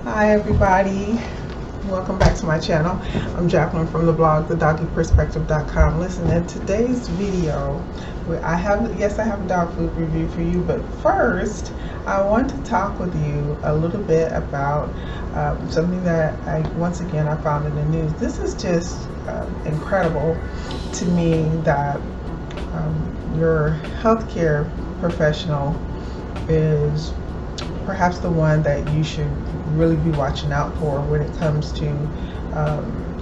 Hi everybody, welcome back to my channel. I'm Jacqueline from the blog thedoggyperspective.com. Listen, in today's video, I have a dog food review for you, but first I want to talk with you a little bit about something that I found in the news. This is just incredible to me that your healthcare professional is perhaps the one that you should really be watching out for when it comes to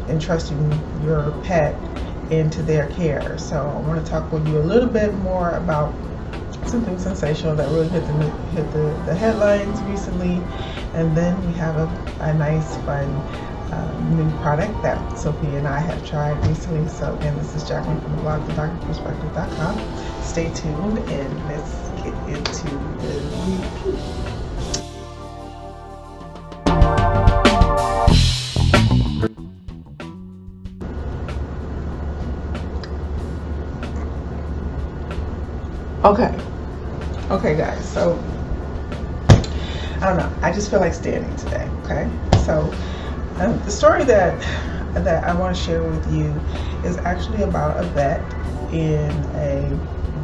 entrusting your pet into their care. So I want to talk with you a little bit more about something sensational that really hit the headlines recently, and then we have a nice fun new product that Sophie and I have tried recently. So again, this is Jacqueline from the blog thedoggyperspective.com. Stay tuned and let's get into the review. Okay guys, so I don't know, I just feel like standing today. Okay, so the story that I want to share with you is actually about a vet in a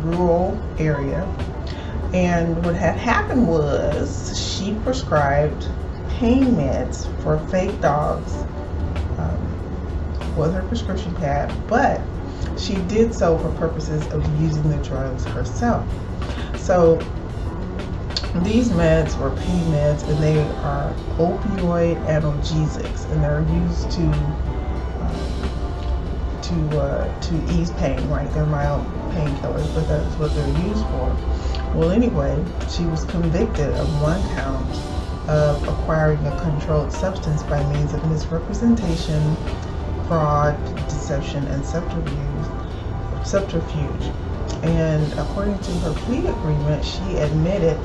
rural area, and what had happened was she prescribed pain meds for fake dogs with her prescription pad, but she did so for purposes of using the drugs herself. So these meds were pain meds, and they are opioid analgesics, and they're used to ease pain, right? They're mild painkillers, but that's what they're used for. Well, anyway, she was convicted of 1 count of acquiring a controlled substance by means of misrepresentation, fraud, deception, and subterfuge. And according to her plea agreement, she admitted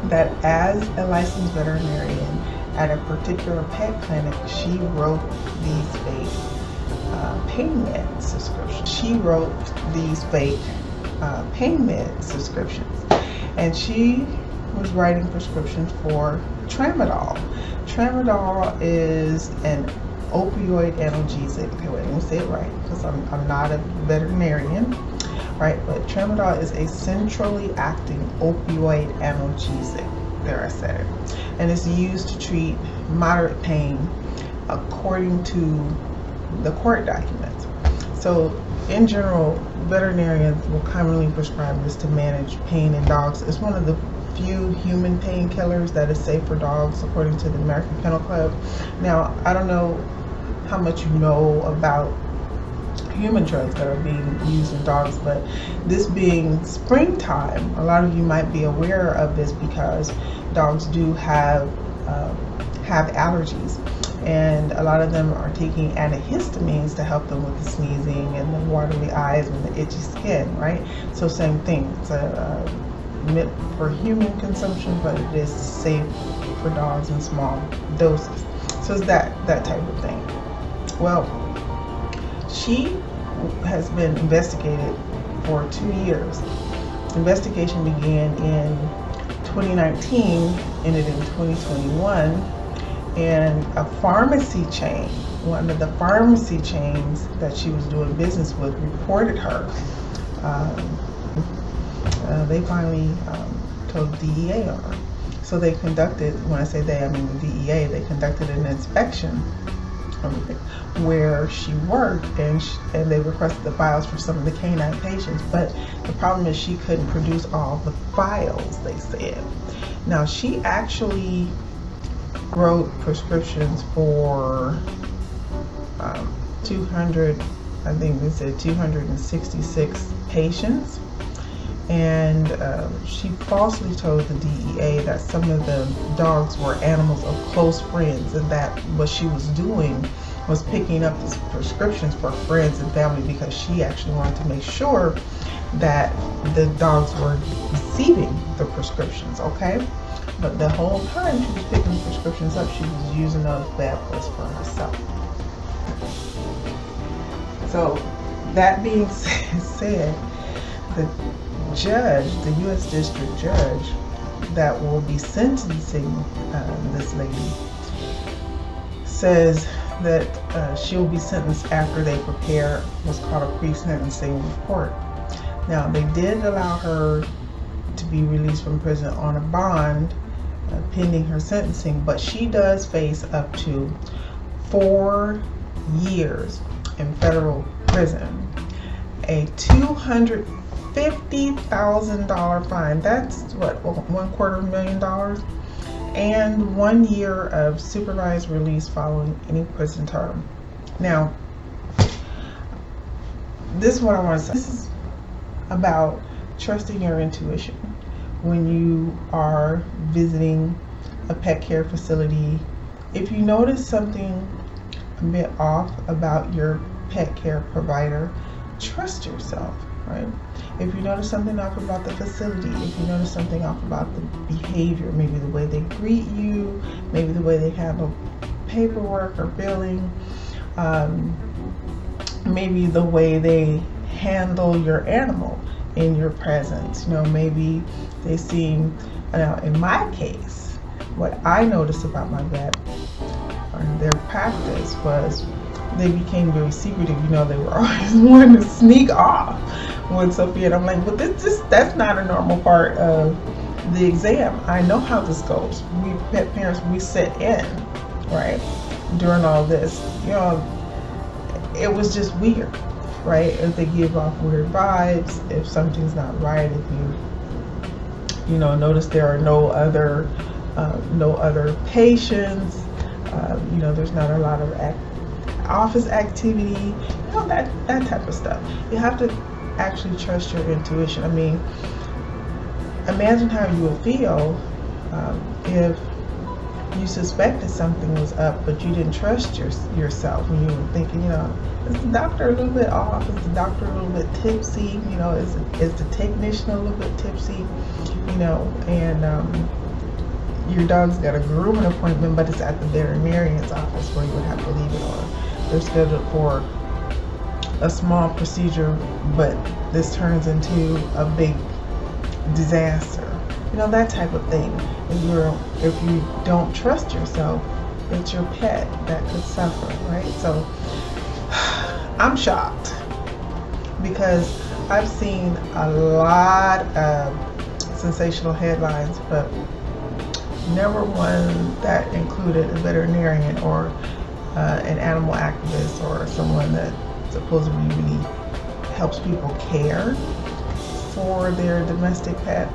that as a licensed veterinarian at a particular pet clinic, she wrote these fake pain med subscriptions. She wrote these fake pain med subscriptions, and she was writing prescriptions for tramadol. Tramadol is an opioid analgesic. Okay, wait, let me say it right, because I'm not a veterinarian, right? But tramadol is a centrally acting opioid analgesic. There, I said it. And it's used to treat moderate pain according to the court documents. So in general, veterinarians will commonly prescribe this to manage pain in dogs. It's one of the few human painkillers that is safe for dogs, according to the American Kennel Club. Now, I don't know how much you know about human drugs that are being used in dogs, but this being springtime, a lot of you might be aware of this because dogs do have allergies, and a lot of them are taking antihistamines to help them with the sneezing and the watery eyes and the itchy skin, right? So same thing, it's meant for human consumption, but it is safe for dogs in small doses. So it's that type of thing. Well, she has been investigated for 2 years. Investigation began in 2019, ended in 2021, and a pharmacy chain, one of the pharmacy chains that she was doing business with, reported her. They finally told the DEA on her. So they conducted, when I say they, I mean the DEA, they conducted an inspection where she worked, and they requested the files for some of the canine patients, but the problem is she couldn't produce all the files, they said. Now, she actually wrote prescriptions for 266 patients, and she falsely told the DEA that some of the dogs were animals of close friends, and that what she was doing was picking up these prescriptions for friends and family because she actually wanted to make sure that the dogs were receiving the prescriptions, okay? But the whole time she was picking the prescriptions up, she was using those bad boys for herself. So that being said, the judge, the U.S. District Judge, that will be sentencing this lady says that she will be sentenced after they prepare what's called a pre-sentencing report. Now, they did allow her to be released from prison on a bond pending her sentencing, but she does face up to 4 years in federal prison, a $250,000 fine. That's what, $250,000, and 1 year of supervised release following any prison term. Now, this is what I want to say. This is about trusting your intuition when you are visiting a pet care facility. If you notice something a bit off about your pet care provider, trust yourself, right? If you notice something off about the facility, if you notice something off about the behavior, maybe the way they greet you, maybe the way they handle paperwork or billing, maybe the way they handle your animal in your presence. Maybe they seem, now in my case, what I noticed about my vet or their practice was they became very secretive. They were always wanting to sneak off with Sophia, and I'm like, well, that's not a normal part of the exam. I know how this goes. We pet parents, we sit in, right, during all this. It was just weird, right? If they give off weird vibes, if something's not right, if you notice there are no other patients, there's not a lot of office activity, that type of stuff. You have to actually trust your intuition. I mean, imagine how you would feel if you suspected something was up, but you didn't trust yourself when you were thinking, is the doctor a little bit off? Is the doctor a little bit tipsy? Is the technician a little bit tipsy? And your dog's got a grooming appointment, but it's at the veterinarian's office where you would have to leave it on. They're scheduled for a small procedure, but this turns into a big disaster. That type of thing. If you don't trust yourself, it's your pet that could suffer, right? So I'm shocked because I've seen a lot of sensational headlines, but never one that included a veterinarian or an animal activist or someone that supposedly really helps people care for their domestic pet.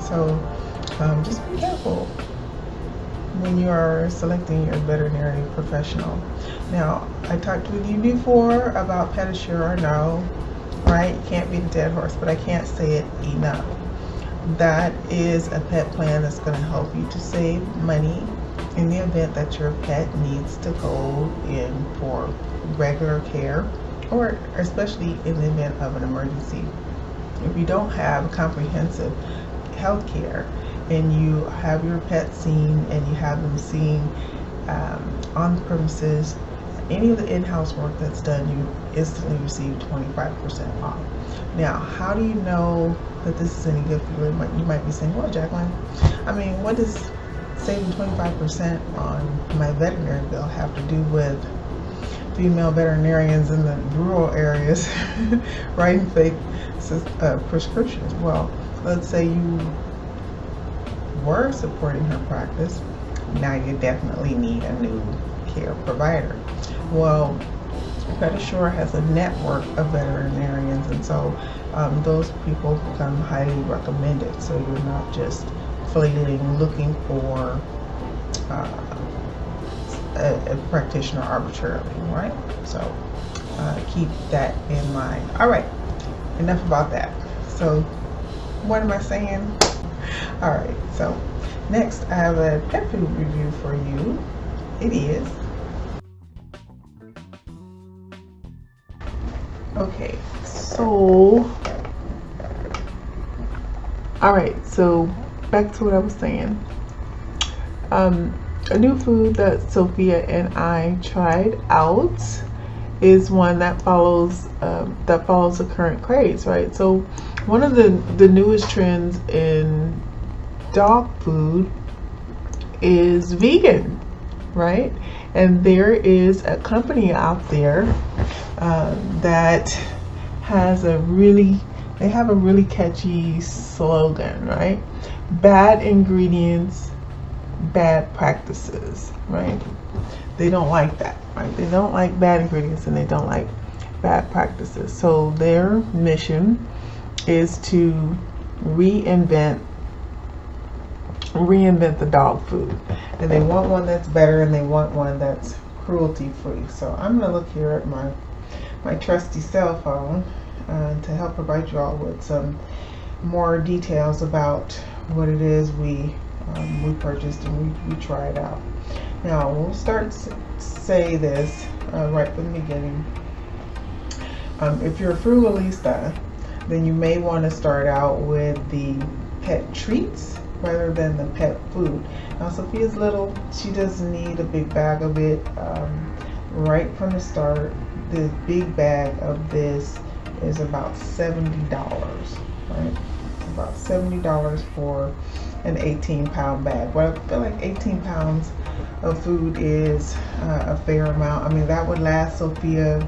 So just be careful when you are selecting your veterinary professional. Now, I talked with you before about Pedisure. I know, right? You can't beat a dead horse, but I can't say it enough. That is a pet plan that's going to help you to save money in the event that your pet needs to go in for regular care, or especially in the event of an emergency. If you don't have comprehensive health care and you have your pet seen and you have them seen on the premises, any of the in-house work that's done, you instantly receive 25% off. Now, how do you know that this is any good for you? You might be saying, well, Jacqueline, what does saving 25% on my veterinary bill have to do with female veterinarians in the rural areas writing fake prescriptions? Well, let's say you were supporting her practice. Now you definitely need a new care provider. Well, Pedisure has a network of veterinarians, and so those people become highly recommended. So you're not just flailing looking for a practitioner arbitrarily, right? So keep that in mind. All right, enough about that. So what am I saying? All right, so next I have a pet food review for you. It is okay, so so back to what I was saying. A new food that Sophia and I tried out is one that follows the current craze, right? So one of the newest trends in dog food is vegan, right? And there is a company out there that has they have a really catchy slogan, right? Bad ingredients, bad practices, right? They don't like that, right? They don't like bad ingredients and they don't like bad practices. So their mission is to reinvent the dog food, and they want one that's better and they want one that's cruelty free. So I'm going to look here at my trusty cell phone to help provide you all with some more details about what it is we purchased and we tried out. Now we'll say this right from the beginning. If you're a frugalista, then you may want to start out with the pet treats rather than the pet food. Now Sophia's little, she doesn't need a big bag of it. Right from the start, the big bag of this is about $70, right? About $70 for an 18-pound bag. Well, I feel like 18 pounds of food is a fair amount. I mean, that would last Sophia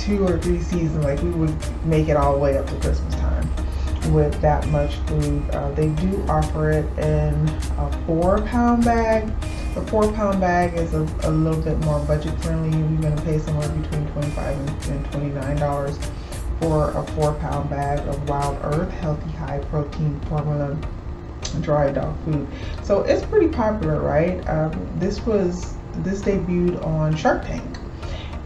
2 or 3 seasons. Like, we would make it all the way up to Christmas time with that much food. They do offer it in a 4-pound bag. The 4-pound bag is a little bit more budget friendly. You're going to pay somewhere between $25 and $29 for a 4-pound bag of Wild Earth healthy high protein formula dry dog food. So it's pretty popular, right? This debuted on Shark Tank,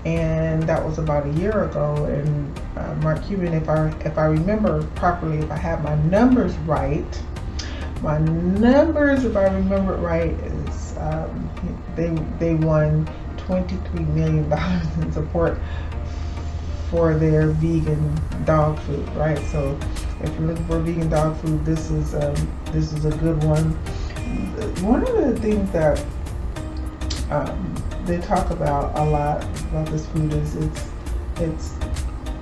and that was about a year ago. And Mark Cuban, if I remember properly, if I have my numbers right, if I remember it right, is they won $23 million in support for their vegan dog food, right? So if you're looking for vegan dog food, this is a good one. One of the things that they talk about a lot about this food is it's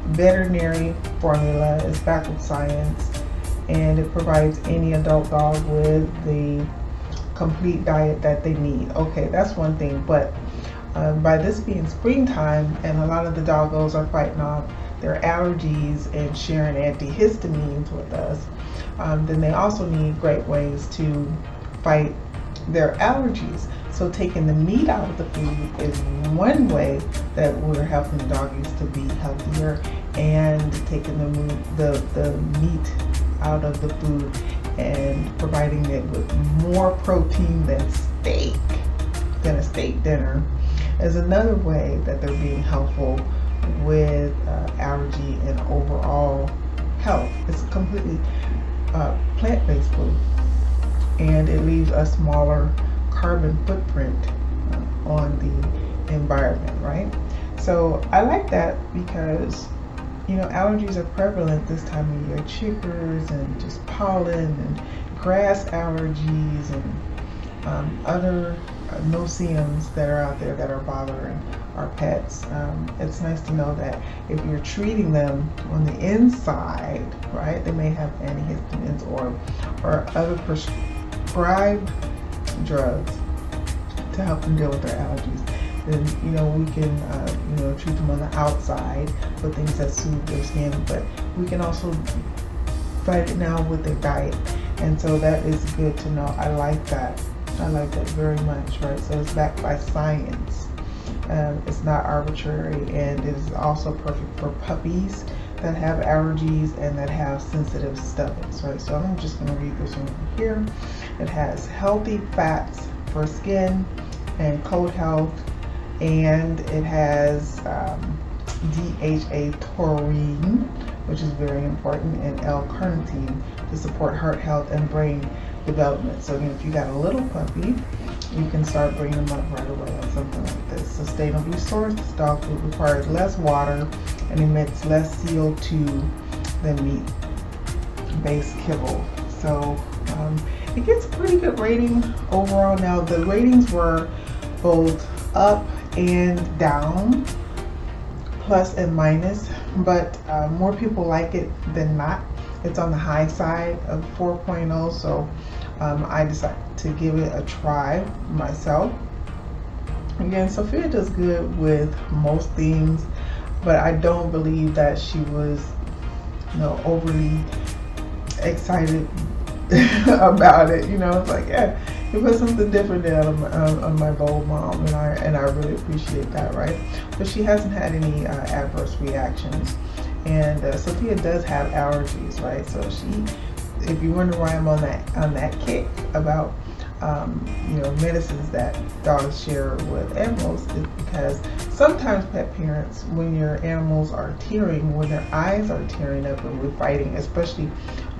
veterinary formula, it's backed with science, and it provides any adult dog with the complete diet that they need. Okay, that's one thing, but by this being springtime and a lot of the doggos are fighting off their allergies and sharing antihistamines with us, then they also need great ways to fight their allergies. So taking the meat out of the food is one way that we're helping the doggies to be healthier, and taking the meat out of the food and providing it with more protein than a steak dinner is another way that they're being helpful with allergy and overall health. It's a completely plant-based food, and it leaves a smaller carbon footprint on the environment, right? So I like that because, allergies are prevalent this time of year. Chiggers and just pollen and grass allergies and other no-see-ums that are out there that are bothering our pets. It's nice to know that if you're treating them on the inside, right, they may have antihistamines or other prescribed drugs to help them deal with their allergies. Then we can treat them on the outside with things that soothe their skin, but we can also fight it now with their diet. And so that is good to know. I like that very much, right? So it's backed by science. It's not arbitrary, and it is also perfect for puppies that have allergies and that have sensitive stomachs, right? So I'm just going to read this one here. It has healthy fats for skin and coat health, and it has DHA taurine, which is very important, and L-carnitine to support heart health and brain development. So again, if you got a little puppy, you can start bringing them up right away on something like this. Sustainably sourced dog food requires less water and emits less CO2 than meat-based kibble. So it gets a pretty good rating overall. Now the ratings were both up and down, plus and minus, but more people like it than not. it's on the high side of 4.0, so I decided to give it a try myself. Again, Sophia does good with most things, but I don't believe that she was, overly excited about it. It's like, yeah, you put something different down on my bowl, Mom, and I really appreciate that, right? But she hasn't had any adverse reactions, and Sophia does have allergies, right? So if you wonder why I'm on that kick about medicines that dogs share with animals, is because sometimes pet parents, when your animals are tearing, when their eyes are tearing up and we're fighting, especially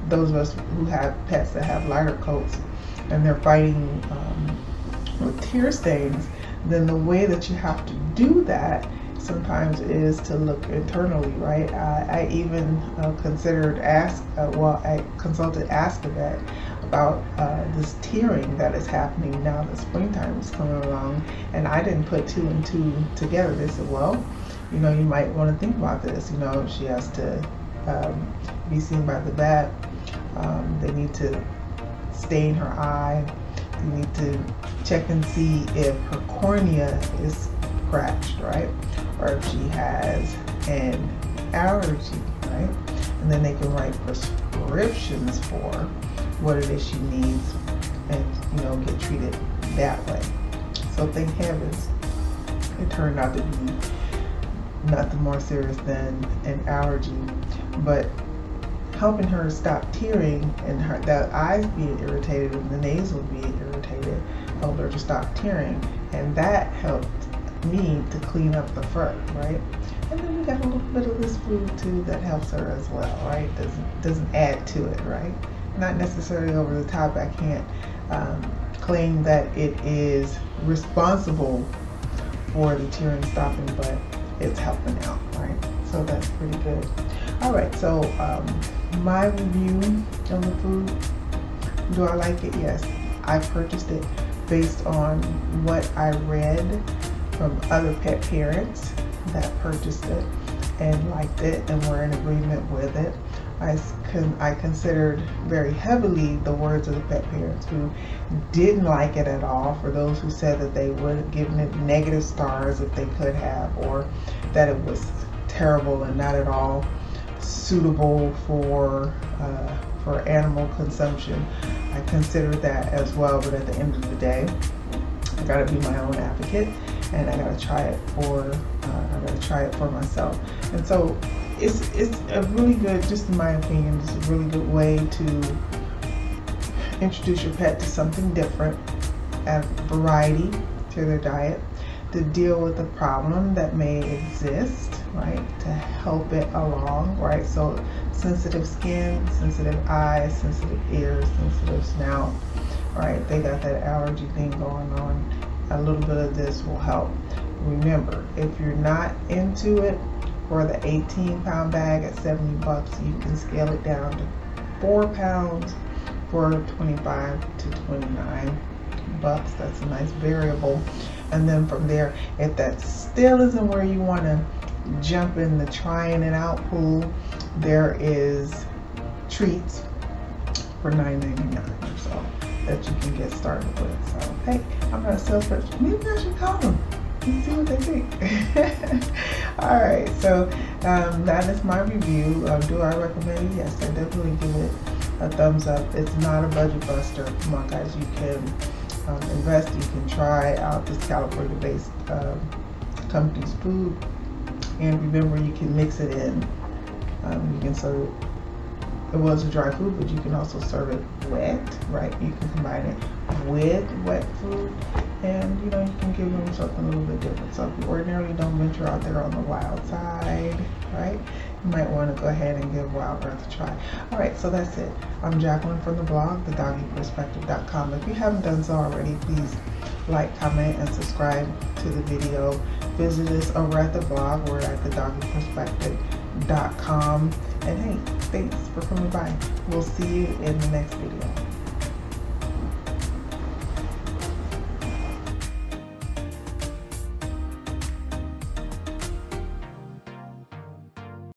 those of us who have pets that have lighter coats and they're fighting with tear stains, then the way that you have to do that sometimes is to look internally, right? I even consulted Ask a Vet about this tearing that is happening now that springtime is coming along, and I didn't put two and two together. They said, well, you might want to think about this. She has to be seen by the vet. They need to stain her eye. They need to check and see if her cornea is scratched, right? Or if she has an allergy, right? And then they can write prescriptions for what it is she needs and, get treated that way. So thank heavens it turned out to be nothing more serious than an allergy, but helping her stop tearing and the eyes being irritated and the nasal being irritated helped her to stop tearing, and that helped me to clean up the fur, right? And then we got a little bit of this food too that helps her as well, right? Doesn't add to it, right? Not necessarily over the top. I can't claim that it is responsible for the tearing stopping, but it's helping out, right? So that's pretty good. All right, so my review of the food, do I like it? Yes. I purchased it based on what I read from other pet parents that purchased it and liked it and were in agreement with it. I considered very heavily the words of the pet parents who didn't like it at all, for those who said that they would have given it negative stars if they could have, or that it was terrible and not at all suitable for animal consumption. I considered that as well, but at the end of the day, I gotta be my own advocate, and I gotta try it for myself. And so it's a really good, just in my opinion, it's a really good way to introduce your pet to something different, add variety to their diet, to deal with a problem that may exist, right? To help it along, right? So sensitive skin, sensitive eyes, sensitive ears, sensitive snout, right? They got that allergy thing going on. A little bit of this will help. Remember, if you're not into it, for the 18-pound bag at $70, you can scale it down to 4 pounds for $25 to $29. That's a nice variable. And then from there, if that still isn't where you want to jump in the trying it out pool, there is treats for $9.99 or so that you can get started with. So hey, I'm not a sales person. Maybe I should call them and see what they think. All right, so that is my review. Do I recommend it? Yes, I definitely give it a thumbs up. It's not a budget buster. Come on, guys, you can invest. You can try out this California-based company's food, and remember, you can mix it in. You can serve it. It was a dry food, but you can also serve it wet, right? You can combine it with wet food, and you can give them something a little bit different. So if you ordinarily don't venture out there on the wild side, right, you might want to go ahead and give Wild Earth a try. All right, so that's it. I'm Jacqueline from the blog, thedoggyperspective.com. If you haven't done so already, please like, comment, and subscribe to the video. Visit us over at the blog. We're at thedoggyperspective.com. And hey, thanks for coming by. We'll see you in the next video.